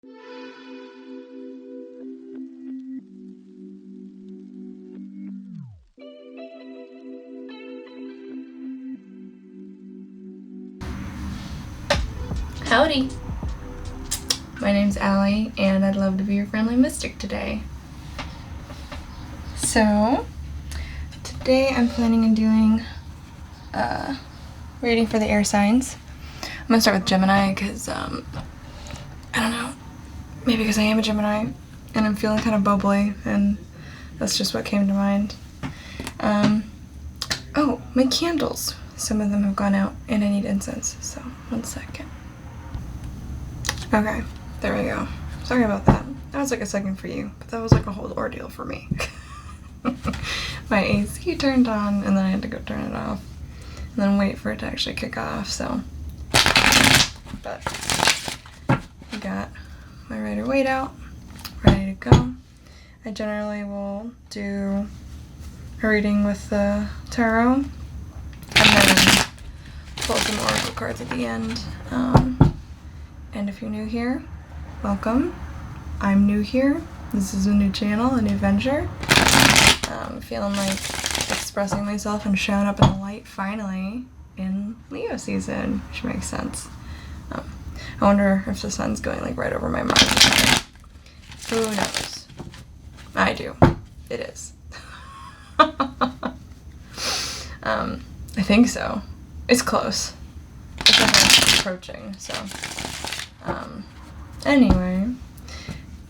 Howdy! My name's Allie, and I'd love to be your friendly mystic today. So, today I'm planning on doing reading for the air signs. I'm gonna start with Gemini because, I don't know, maybe because I am a Gemini and I'm feeling kind of bubbly, and that's just what came to mind. Oh, my candles. Some of them have gone out and I need incense, so 1 second. Okay, there we go. Sorry about that. That was like a second for you, but that was like a whole ordeal for me. My AC turned on and then I had to go turn it off and then wait for it to actually kick off, so. But I got my Rider-Waite out, ready to go. I generally will do a reading with the tarot and then pull some oracle cards at the end. And if you're new here, welcome. I'm new here. This is a new channel, a new venture. Feeling like expressing myself and showing up in the light finally in Leo season, which makes sense. I wonder if the sun's going like right over my Mars. Who knows? I do. It is. I think so. It's close. It's definitely approaching, so. Anyway,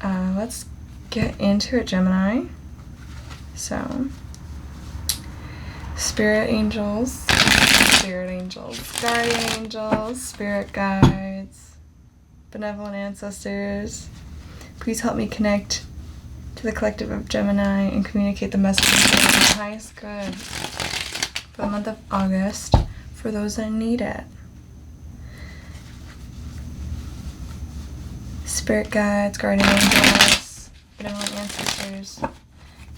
let's get into it, Gemini. So, spirit angels, guardian angels, spirit guides, benevolent ancestors, please help me connect to the collective of Gemini and communicate the messages of the highest good for the month of August for those that need it. Spirit guides, guardian angels, benevolent ancestors,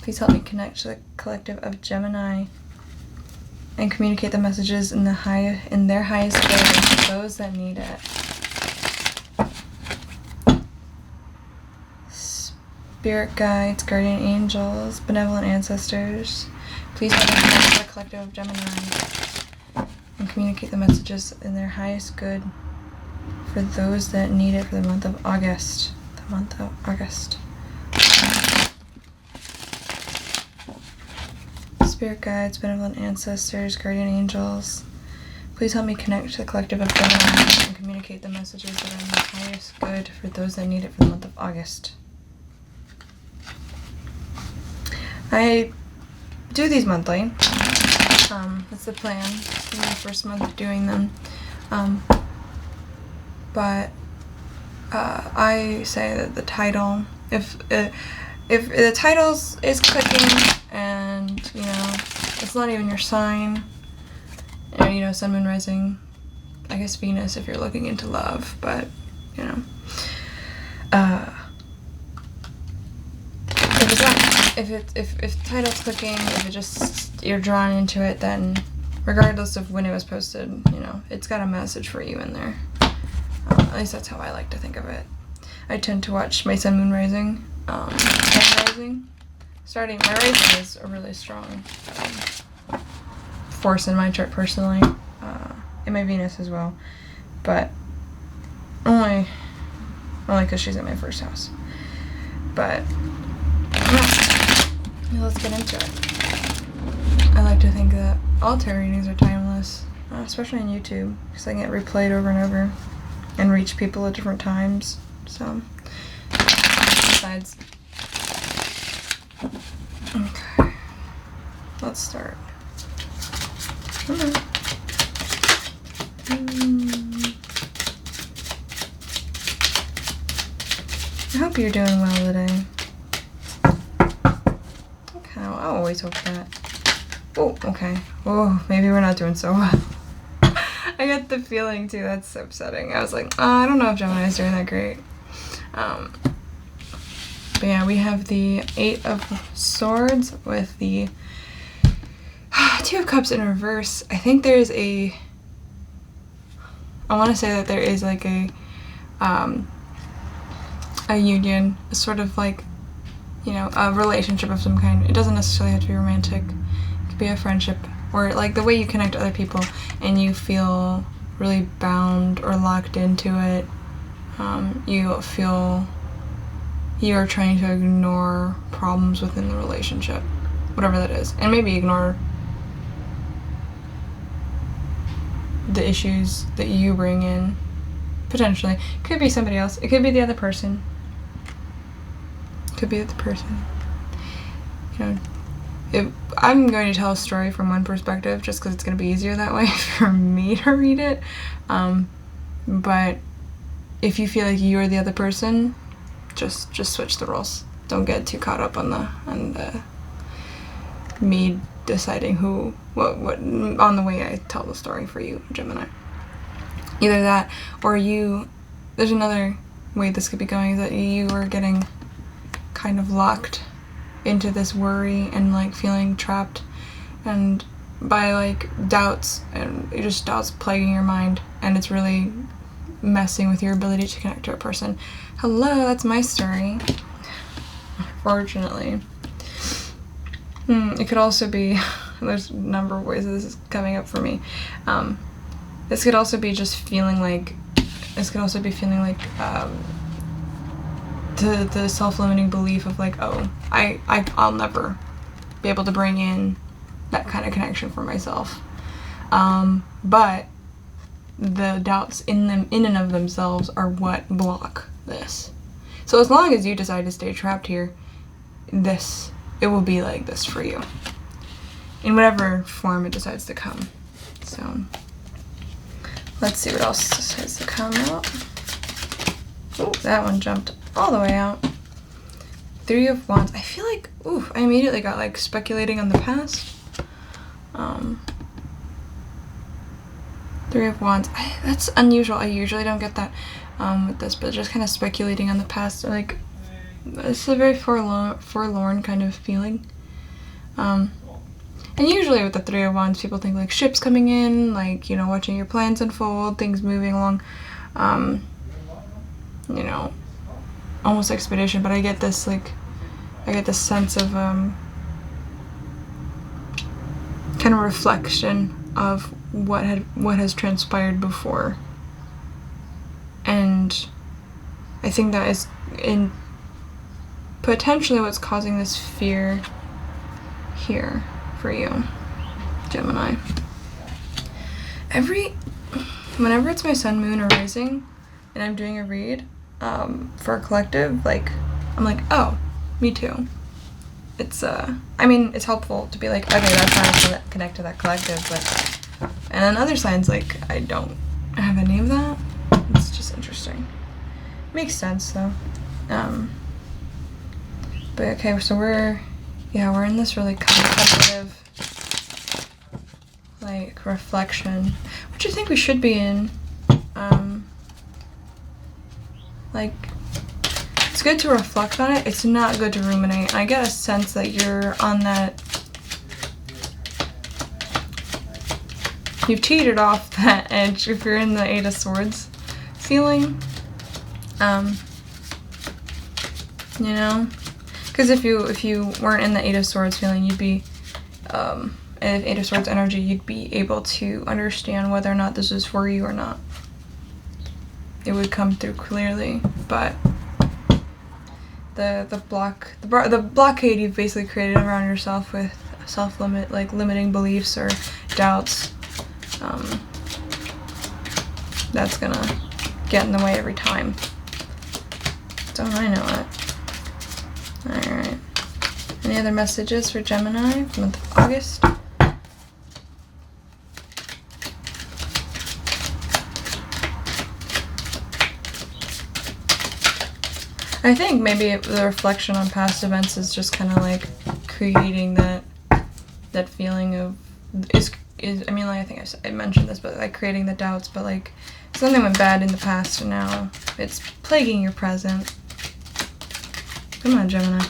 please help me connect to the collective of Gemini and communicate the messages in their highest good to those that need it. Spirit guides, guardian angels, benevolent ancestors, please help me connect to the collective of Gemini and communicate the messages in their highest good for those that need it for the month of August. The month of August. Spirit guides, benevolent ancestors, guardian angels, please help me connect to the collective of Gemini and communicate the messages that are in the highest good for those that need it for the month of August. I do these monthly. That's the plan. It's my first month of doing them. But I say that the title, if the title is clicking and, you know, it's not even your sign, and, you know, sun, moon, rising, I guess Venus if you're looking into love, but, you know, if it's not, if the title's clicking, if it just, you're drawn into it, then regardless of when it was posted, you know, it's got a message for you in there. At least that's how I like to think of it. I tend to watch my sun, moon, rising, and rising. My rising is a really strong force in my chart personally, and my Venus as well, but only because she's in my first house. But yeah, let's get into it. I like to think that all tarot readings are timeless, especially on YouTube, because they get replayed over and over and reach people at different times. So, besides, okay, let's start. I hope you're doing well today. Okay, I always hope that. Oh, okay. Oh, maybe we're not doing so well. I got the feeling too, that's so upsetting. I was like, oh, I don't know if Gemini's doing that great. But yeah, we have the 8 of Swords with the 2 of Cups in reverse. I think there's I want to say that there is like a a union, a sort of like, you know, a relationship of some kind. It doesn't necessarily have to be romantic. It could be a friendship, or like the way you connect to other people and you feel really bound or locked into it. You feel you are trying to ignore problems within the relationship, whatever that is, and maybe ignore the issues that you bring in. Potentially. Could be somebody else. It could be the other person. Could be the other person. You know, I'm going to tell a story from one perspective just because it's going to be easier that way for me to read it. But if you feel like you are the other person, just switch the roles. Don't get too caught up on the me deciding what on the way I tell the story for you, Gemini. Either that, or there's another way this could be going, is that you are getting kind of locked into this worry and like feeling trapped, and by like doubts, and just doubts plaguing your mind, and it's really messing with your ability to connect to a person. Hello, that's my story. Unfortunately. It could also be, there's a number of ways that this is coming up for me. This could also be just feeling like, the self-limiting belief of like, oh, I'll never be able to bring in that kind of connection for myself. But the doubts in and of themselves are what block this. So as long as you decide to stay trapped here, it will be like this for you, in whatever form it decides to come. So let's see what else decides to come out. Oh, that one jumped all the way out. 3 of Wands. I feel like, I immediately got like speculating on the past. 3 of Wands. That's unusual. I usually don't get that with this, but just kind of speculating on the past. Like, it's a very forlorn kind of feeling. And usually with the 3 of Wands, people think like ships coming in, like, you know, watching your plans unfold, things moving along, you know, almost expedition. But I get this sense of kind of reflection of what has transpired before, and I think that is in potentially what's causing this fear here for you, Gemini. Whenever it's my sun, moon, or rising, and I'm doing a read for a collective, like, I'm like, oh, me too. It's it's helpful to be like, okay, that's how I connect to that collective, but and then other signs, like, I don't have any of that. It's just interesting. Makes sense though. But okay, so we're in this really contemplative, like, reflection, which I think we should be in. Like, it's good to reflect on it. It's not good to ruminate. I get a sense that you're on that, you've teetered off that edge if you're in the 8 of Swords feeling. You know? Because if you weren't in the 8 of Swords feeling, you'd be, in 8 of Swords energy, you'd be able to understand whether or not this is for you or not. It would come through clearly, but the blockade you've basically created around yourself with limiting beliefs or doubts, that's gonna get in the way every time. Don't I know it? Alright. Any other messages for Gemini for the month of August? I think maybe the reflection on past events is just kind of like creating that feeling of I mean, like, I think I mentioned this, but like creating the doubts, but like something went bad in the past and now it's plaguing your present. Come on, Gemini.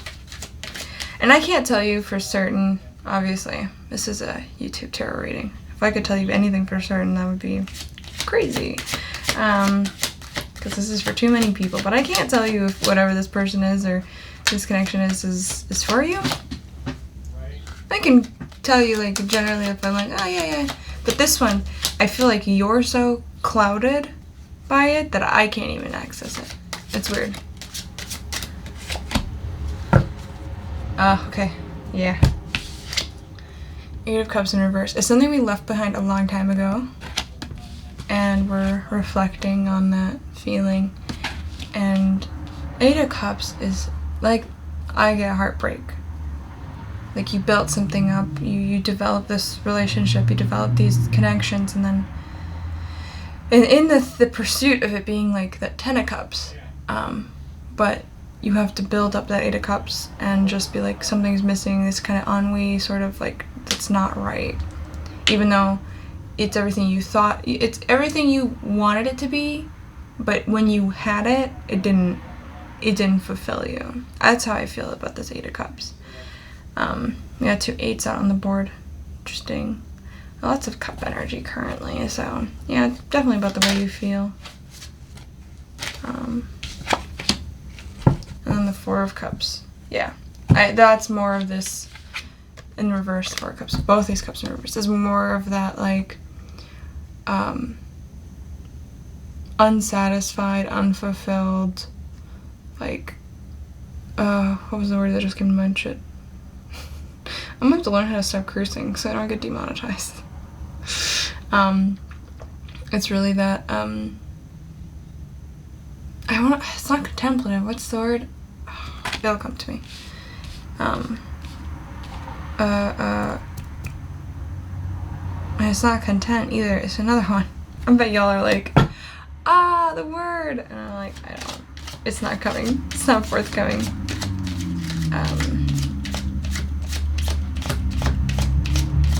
And I can't tell you for certain, obviously, this is a YouTube tarot reading. If I could tell you anything for certain, that would be crazy. because this is for too many people. But I can't tell you if whatever this person is or this connection is for you. I can tell you, like, generally if I'm like, oh yeah. But this one, I feel like you're so clouded by it that I can't even access it. It's weird. Okay. Yeah. Eight of Cups in reverse. It's something we left behind a long time ago. And we're reflecting on that feeling. And Eight of Cups is like, I get heartbreak. Like, you built something up, you develop this relationship, you develop these connections, and then in the pursuit of it being like that 10 of Cups, but you have to build up that 8 of Cups and just be like, something's missing, this kind of ennui, sort of like, that's not right. Even though it's everything you thought, it's everything you wanted it to be, but when you had it, it didn't fulfill you. That's how I feel about this 8 of Cups. We got 2 8s out on the board. Interesting. Lots of cup energy currently, so yeah, definitely about the way you feel. And then the 4 of Cups. Yeah, that's more of this in reverse. 4 of Cups. Both these cups in reverse. There's more of that, like, unsatisfied, unfulfilled, like, what was the word that just came to mind? Shit. I'm gonna have to learn how to stop cursing so I don't get demonetized. It's really that, it's not contemplative, what's the word? It'll come to me. It's not content either, it's another one. I bet y'all are like, the word! And I'm like, I don't, it's not coming, it's not forthcoming.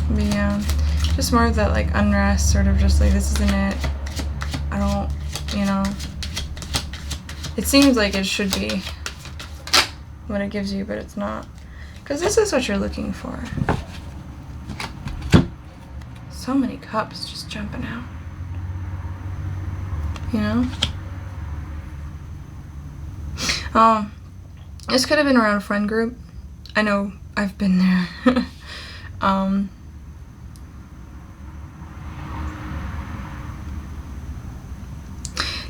But yeah, just more of that, like, unrest, sort of just like, this isn't it. I don't, you know. It seems like it should be what it gives you, but it's not. Because this is what you're looking for. So many cups just jumping out. You know? This could have been around a friend group. I know I've been there.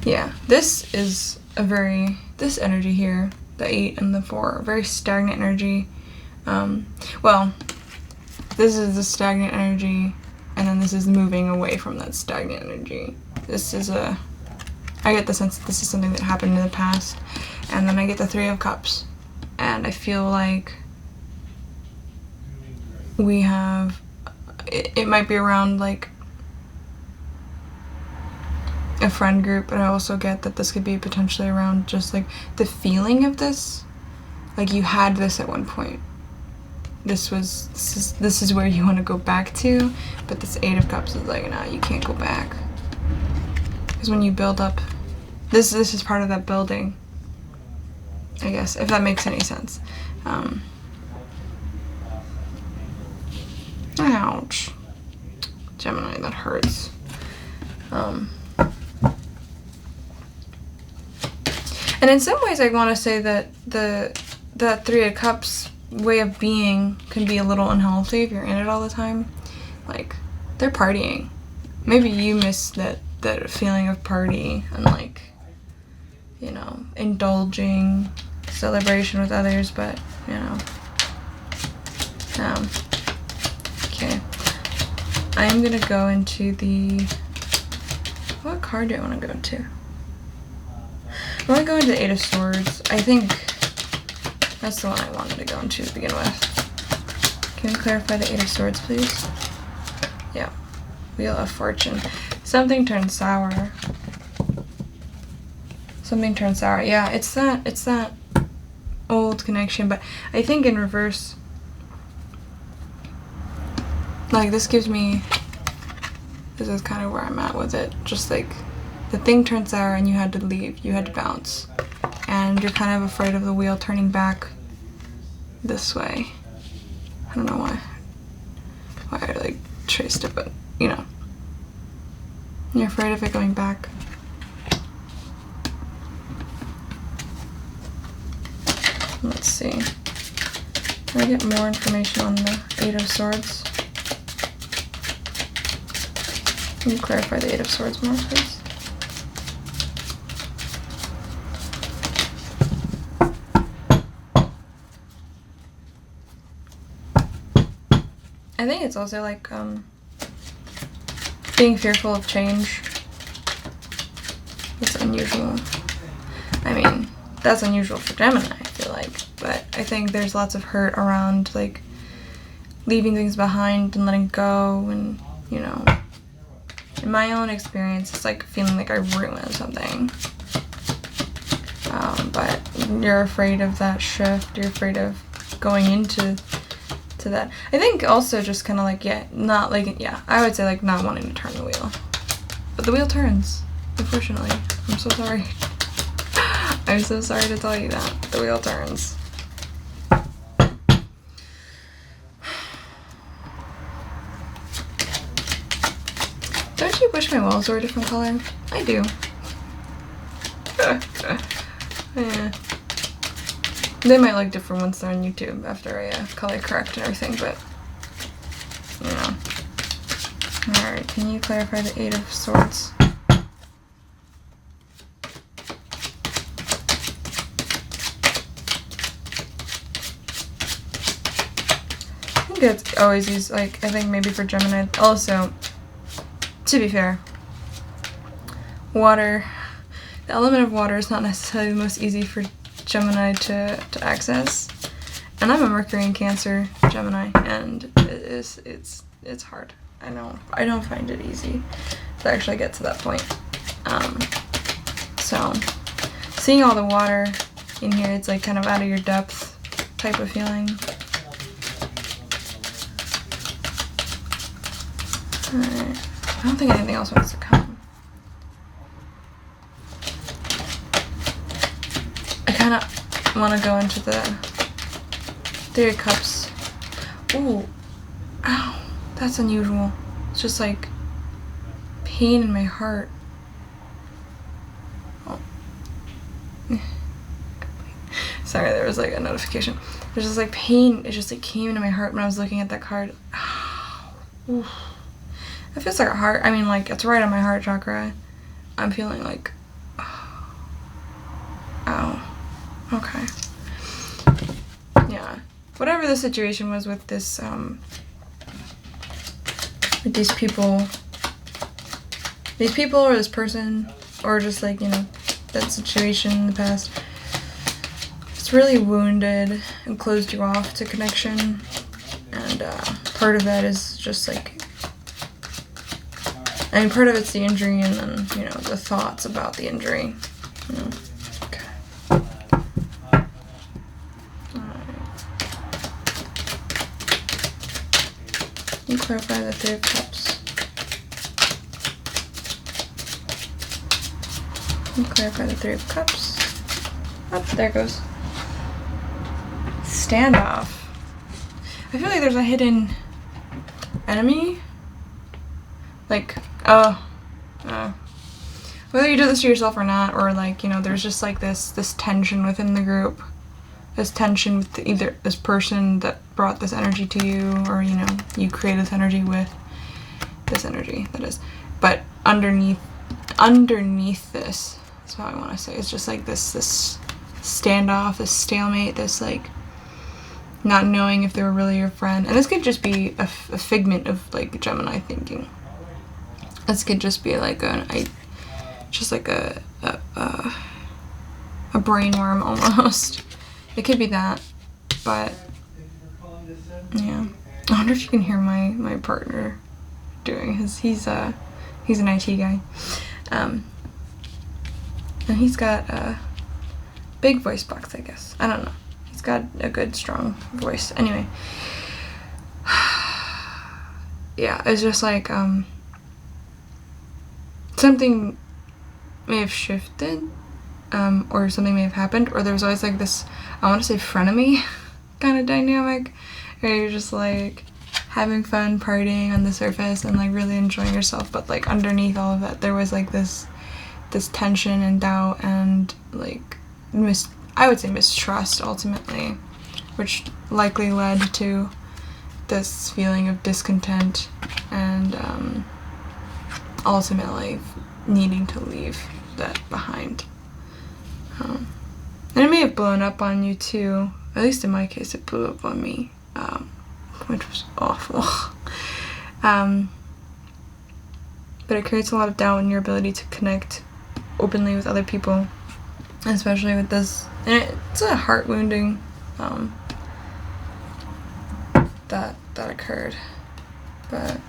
Yeah, this is this energy here, the 8 and the 4, very stagnant energy. Well, this is the stagnant energy, and then this is moving away from that stagnant energy. I get the sense that this is something that happened in the past, and then I get the 3 of Cups, and I feel like we have, it might be around, like, a friend group, but I also get that this could be potentially around just, like, the feeling of this. Like, you had this at one point. This is where you want to go back to, but this 8 of Cups is like, no, you can't go back. Because when you build up, this is part of that building, I guess, if that makes any sense. Ouch. Gemini, that hurts. And in some ways I want to say that that 3 of Cups way of being can be a little unhealthy if you're in it all the time. Like, they're partying. Maybe you miss that feeling of party and, like, you know, indulging celebration with others, but, you know. Okay. I'm gonna go into what card do I want to go to? I want to go into 8 of Swords. I think that's the one I wanted to go into to begin with. Can you clarify the 8 of Swords, please? Yeah. Wheel of Fortune. Something turned sour. Something turned sour. Yeah, it's that old connection, but I think in reverse, like, this is kind of where I'm at with it. Just like, the thing turned sour and you had to leave, you had to bounce. And you're kind of afraid of the wheel turning back this way. I don't know why I, like, traced it, but, you know. You're afraid of it going back. Let's see. Can I get more information on the Eight of Swords? Can you clarify the Eight of Swords more, please? I think it's also like being fearful of change. It's unusual. I mean, that's unusual for Gemini, I feel like. But I think there's lots of hurt around, like, leaving things behind and letting go. And, you know, in my own experience, it's like feeling like I ruined something. But you're afraid of that shift. You're afraid of going into that. I think also just kind of like, not like, I would say like not wanting to turn the wheel. But the wheel turns, unfortunately. I'm so sorry. I'm so sorry to tell you that. The wheel turns. Don't you wish my walls were a different color? I do. Yeah. They might look different once they're on YouTube after I color correct and everything, but, you know. Alright, can you clarify the Eight of Swords? I think it's always used, like, I think maybe for Gemini. Also, to be fair, water, the element of water is not necessarily the most easy for Gemini to access, and I'm a Mercury in Cancer Gemini, and it's hard. I don't find it easy to actually get to that point. So seeing all the water in here, it's like kind of out of your depth type of feeling. Alright. I don't think anything else wants to come. I kind of want to go into the Three of Cups. Ooh. Ow. That's unusual. It's just like pain in my heart. Oh. Sorry, there was like a notification. There's just like pain. It just like came into my heart when I was looking at that card. Ow. Ooh. It feels like a heart. I mean, like, it's right on my heart chakra. I'm feeling like, ow. Okay. Yeah. Whatever the situation was with this, with these people or this person, or just like, you know, that situation in the past, it's really wounded and closed you off to connection. And, part of that is just like, I mean, part of it's the injury, and then, you know, the thoughts about the injury. You know. Okay. Alright. You clarify the Three of Cups. You clarify the Three of Cups. Oh, there it goes. Standoff. I feel like there's a hidden enemy. Like, whether you do this to yourself or not, or like, you know, there's just like this tension within the group, this tension with either this person that brought this energy to you, or, you know, you create this energy with this energy, that is. But underneath this, that's what I want to say, it's just like this standoff, this stalemate, this like not knowing if they were really your friend. And this could just be a figment of like Gemini thinking. This could just be like a brainworm almost. It could be that, but yeah. I wonder if you can hear my partner doing his. He's an IT guy, and he's got a big voice box, I guess. I don't know. He's got a good strong voice. Anyway, yeah, it's just like something may have shifted, or something may have happened, or there was always like this, I want to say frenemy kind of dynamic, where you're just like having fun partying on the surface and like really enjoying yourself, but like underneath all of that there was like this tension and doubt and like I would say mistrust ultimately, which likely led to this feeling of discontent and ultimately needing to leave that behind. And it may have blown up on you too. At least in my case, it blew up on me, which was awful. But it creates a lot of doubt in your ability to connect openly with other people, especially with this. And it's a heart wounding that occurred. But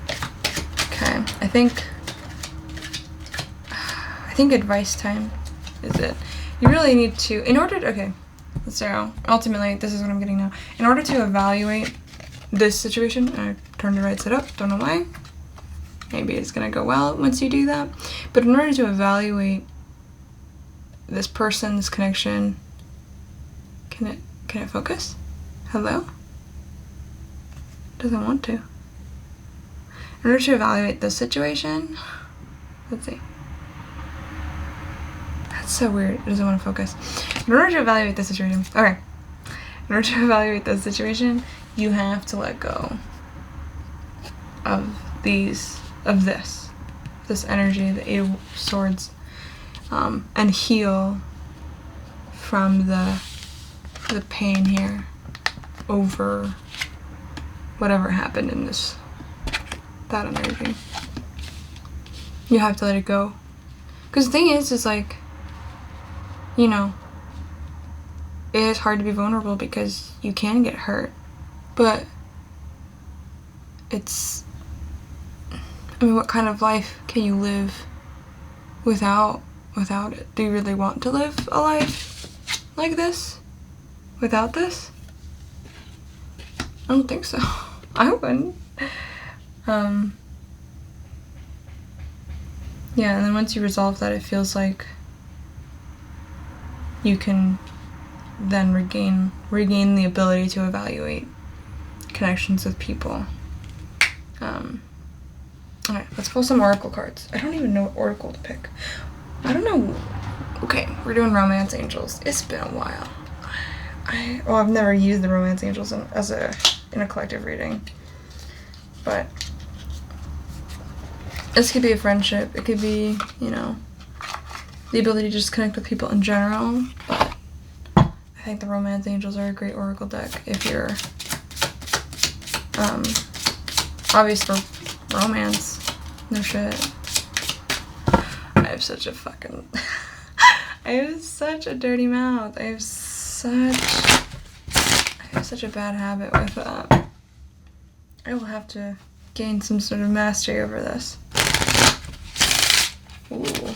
okay, I think advice time is it. You really need to, in order to, okay, so ultimately this is what I'm getting now. In order to evaluate this situation, I turned it right side up, don't know why. Maybe it's gonna go well once you do that. But in order to evaluate this person, this connection, can it focus? Hello? Doesn't want to. In order to evaluate this situation, let's see. That's so weird. It doesn't want to focus. In order to evaluate this situation, okay. In order to evaluate this situation, you have to let go of this energy, the Eight of Swords, and heal from the pain here over whatever happened in that energy. You have to let it go. Because the thing is like, you know, it is hard to be vulnerable because you can get hurt. But what kind of life can you live without it? Do you really want to live a life like this? Without this? I don't think so. I wouldn't. Yeah, and then once you resolve that, it feels like you can then regain the ability to evaluate connections with people. Alright, let's pull some oracle cards. I don't even know what oracle to pick. I don't know. Okay, we're doing romance angels. It's been a while. I've never used the romance angels in a collective reading. But this could be a friendship. It could be, you know, the ability to just connect with people in general. But I think the romance angels are a great oracle deck if you're obvious for romance. No shit. I have such a dirty mouth. I have such a bad habit with that. I will have to gain some sort of mastery over this. Ooh.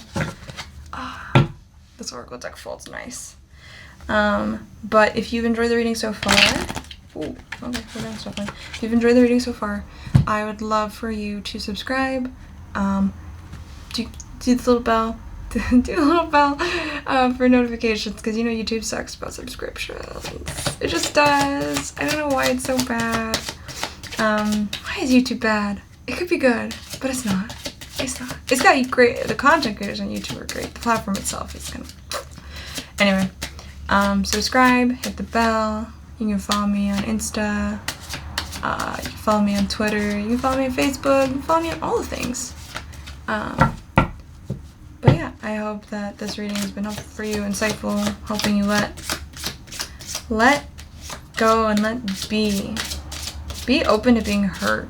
This oracle deck folds nice. But if you've enjoyed the reading so far, ooh, okay, we're doing stuff like. If you've enjoyed the reading so far, I would love for you to subscribe. Do the little bell. Do the little bell for notifications, because you know YouTube sucks about subscriptions. It just does. I don't know why it's so bad. Why is YouTube bad? It could be good, but it's not. It's not. It's got great. The content creators on YouTube are great. The platform itself is kind of. Anyway, subscribe, hit the bell. You can follow me on Insta. You can follow me on Twitter. You can follow me on Facebook. You can follow me on all the things. But yeah, I hope that this reading has been helpful for you, insightful, helping you let go and let be. Be open to being hurt.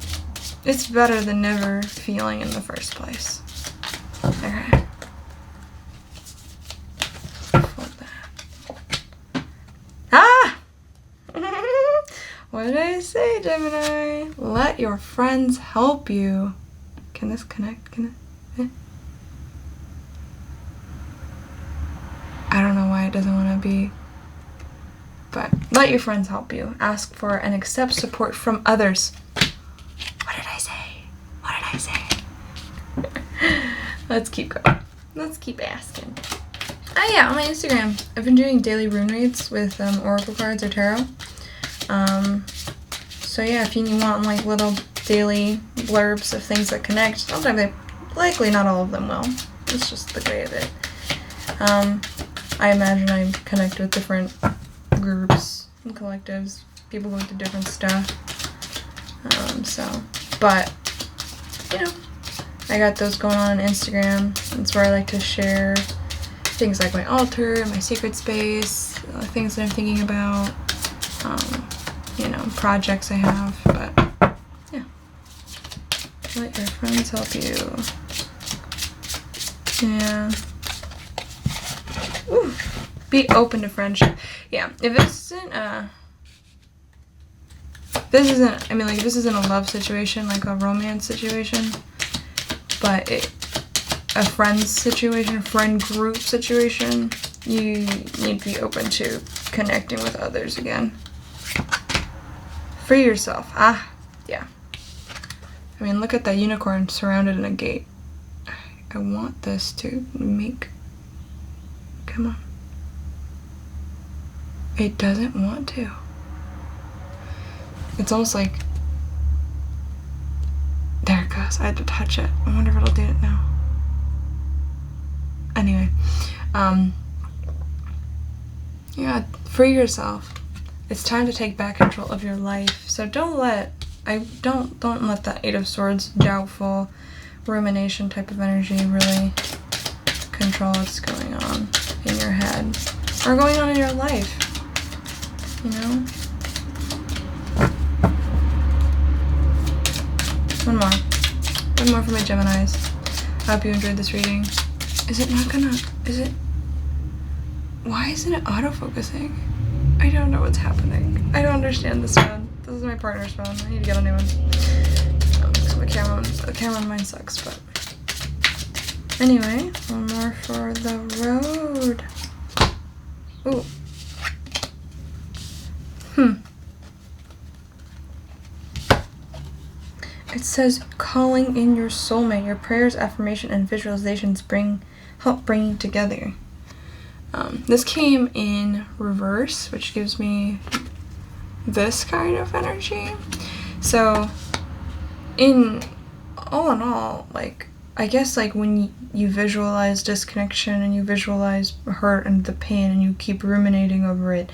It's better than never feeling in the first place. Okay. Fold that. Ah! What did I say, Gemini? Let your friends help you. Can this connect? Can it? I don't know why it doesn't want to be. But let your friends help you. Ask for and accept support from others. What did I say? What did I say? Let's keep going. Let's keep asking. Oh yeah, on my Instagram, I've been doing daily rune reads with oracle cards or tarot. So yeah, if you want like little daily blurbs of things that connect, sometimes likely not all of them will. It's just the way of it. I imagine I connect with different groups and collectives, people going through different stuff. But, you know, I got those going on Instagram. That's where I like to share things like my altar, my secret space, things that I'm thinking about, you know, projects I have. But, yeah. Let your friends help you. Yeah. Ooh. Be open to friendship. Yeah. If this isn't a love situation, like a romance situation, but a friends situation, friend group situation, you need to be open to connecting with others again. Free yourself. Yeah. I mean, look at that unicorn surrounded in a gate. I want this to make... Come on. It doesn't want to. It's almost like... There it goes. I had to touch it. I wonder if it'll do it now. Anyway. Yeah, free yourself. It's time to take back control of your life. So don't let that Eight of Swords, doubtful, rumination type of energy really control what's going on in your head. Or going on in your life. You know? One more for my Geminis. I hope you enjoyed this reading. Why isn't it autofocusing? I don't know what's happening. I don't understand this phone. This is my partner's phone. I need to get a new one. The camera on mine sucks, but... Anyway, one more for the road. Ooh. It says, calling in your soulmate. Your prayers, affirmation, and visualizations help bring you together. This came in reverse, which gives me this kind of energy. So, all in all, like, I guess, like, when you visualize disconnection and you visualize hurt and the pain and you keep ruminating over it,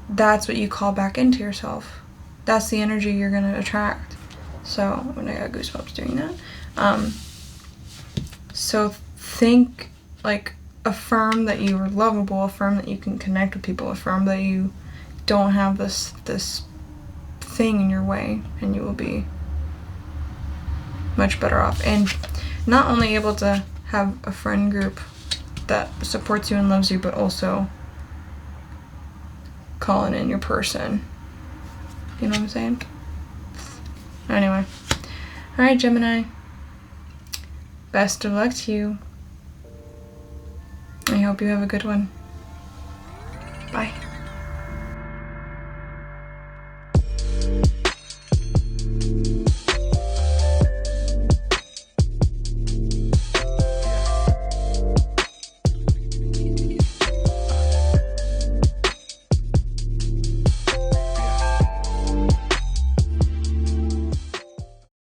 that's what you call back into yourself. That's the energy you're going to attract. So, when I got goosebumps doing that. So think, like, affirm that you are lovable, affirm that you can connect with people, affirm that you don't have this thing in your way, and you will be much better off. And not only able to have a friend group that supports you and loves you, but also calling in your person. You know what I'm saying? Anyway. Alright, Gemini. Best of luck to you. I hope you have a good one.